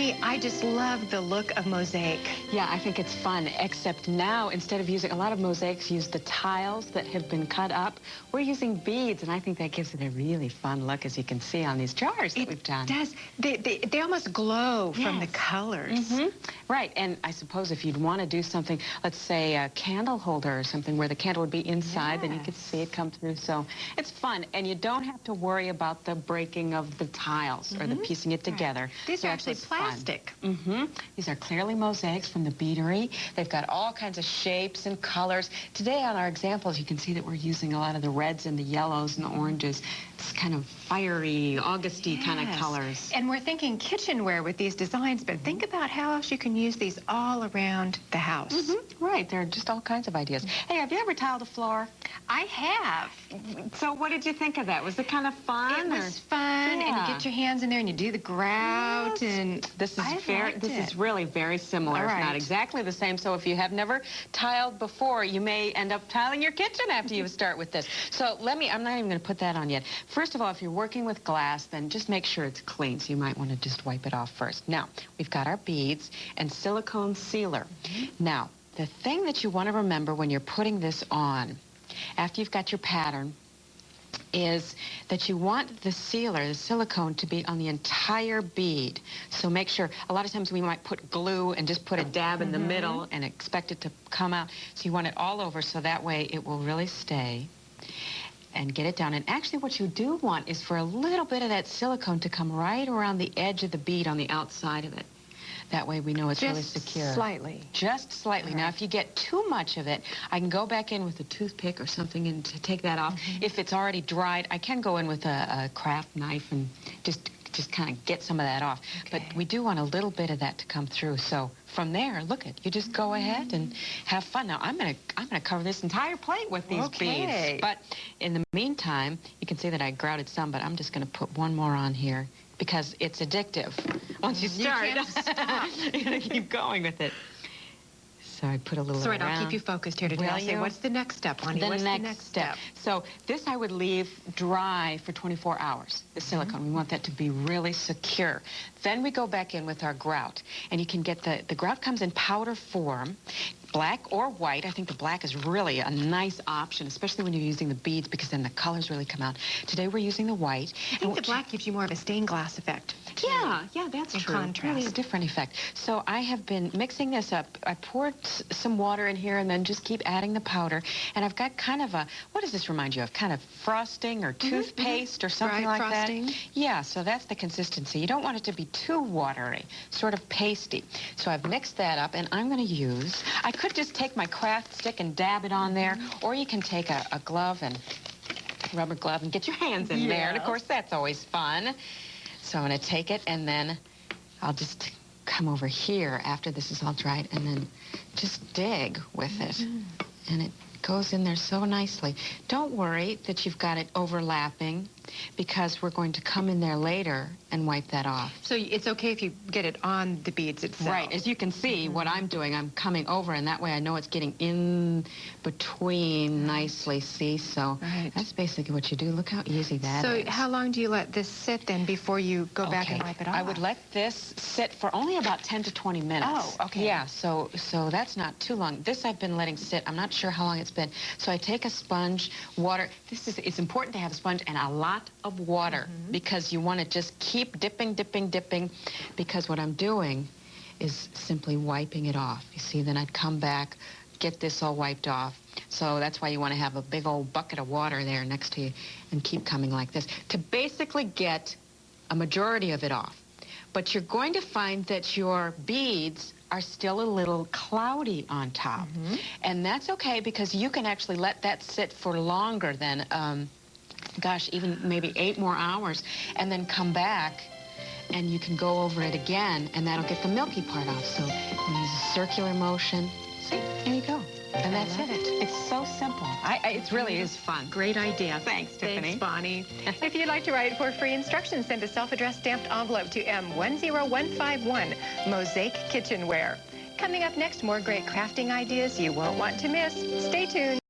Bonnie, I just love the look of Mosaic. Yeah, I think it's fun, except now, instead of using, a lot of mosaics use the tiles that have been cut up. We're using beads, and I think that gives it a really fun look, as you can see on these jars that we've done. It does. They almost glow from the colors. Right, and I suppose if you'd want to do something, let's say a candle holder or something where the candle would be inside, then you could see it come through. So it's fun, and you don't have to worry about the breaking of the tiles or the piecing it together. These are actually plastic. These are clearly mosaics from the beadery. They've got all kinds of shapes and colors. Today on our examples, you can see that we're using a lot of the reds and the yellows and the oranges. It's kind of fiery, Augusty kind of colors. And we're thinking kitchenware with these designs, but think about how else you can use these all around the house. Right, there are just all kinds of ideas. Hey, have you ever tiled a floor? I have. So what did you think of that? Was it kind of fun? It was fun, and you get your hands in there and you do the grout, and this is really very similar. It's not exactly the same. So if you have never tiled before, you may end up tiling your kitchen after you start with this. So I'm not even going to put that on yet. First of all, if you're working with glass, then just make sure it's clean. So you might want to just wipe it off first. Now, we've got our beads and silicone sealer. Now, the thing that you want to remember when you're putting this on, after you've got your pattern, is that you want the sealer, the silicone, to be on the entire bead. So make sure, a lot of times we might put glue and just put a dab in the middle and expect it to come out. So you want it all over so that way it will really stay and get it down. And actually what you do want is for a little bit of that silicone to come right around the edge of the bead on the outside of it. That way we know it's really secure. Just slightly. Just slightly. Now, if you get too much of it, I can go back in with a toothpick or something and to take that off. If it's already dried, I can go in with a craft knife and just kind of get some of that off. But we do want a little bit of that to come through. So from there, look you just go ahead and have fun. Now, I'm gonna cover this entire plate with these beads. But in the meantime, you can see that I grouted some, but I'm just gonna put one more on here, because it's addictive. Once you start, you're going to keep going with it. So I put a little around. I'll keep you focused here today. I'll say, what's the next step, Bonnie? What's the next step? So this I would leave dry for 24 hours, the silicone. We want that to be really secure. Then we go back in with our grout. And you can get the grout comes in powder form, black or white. I think the black is really a nice option, especially when you're using the beads, because then the colors really come out. Today we're using the white. I think the black gives you more of a stained glass effect. Yeah, that's true. Contrast. Really a different effect. So I have been mixing this up. I poured some water in here and then just keep adding the powder. And I've got kind of a, what does this remind you of? Kind of frosting or toothpaste or something like frosting. that? Yeah, so that's the consistency. You don't want it to be too watery, sort of pasty. So I've mixed that up, and I'm going to use, I could just take my craft stick and dab it on there, or you can take a glove and rubber glove and get your hands in there. And of course, that's always fun. So I'm going to take it, and then I'll just come over here after this is all dried and then just dig with it. And it goes in there so nicely. Don't worry that you've got it overlapping, because we're going to come in there later and wipe that off. So it's okay if you get it on the beads itself. Right. As you can see, what I'm doing, I'm coming over, and that way I know it's getting in between nicely, see? So that's basically what you do. Look how easy that is. So how long do you let this sit then before you go back and wipe it off? I would let this sit for only about 10 to 20 minutes. Oh, okay. Yeah, so that's not too long. This I've been letting sit. I'm not sure how long it's been. So I take a sponge, water. It's important to have a sponge and a lot of water, because you want to just keep dipping, because what I'm doing is simply wiping it off. You see, then I'd come back, get this all wiped off. So that's why you want to have a big old bucket of water there next to you and keep coming like this to basically get a majority of it off. But you're going to find that your beads are still a little cloudy on top. And that's okay, because you can actually let that sit for longer than gosh, even maybe 8 more hours, and then come back and you can go over it again, and that'll get the milky part off. So you use a circular motion. See, there you go. And that's it. It's so simple. It really is fun. Great idea. Thanks, Tiffany. Thanks, Bonnie. If you'd like to write for free instructions, send a self-addressed stamped envelope to M10151, Mosaic Kitchenware. Coming up next, more great crafting ideas you won't want to miss. Stay tuned.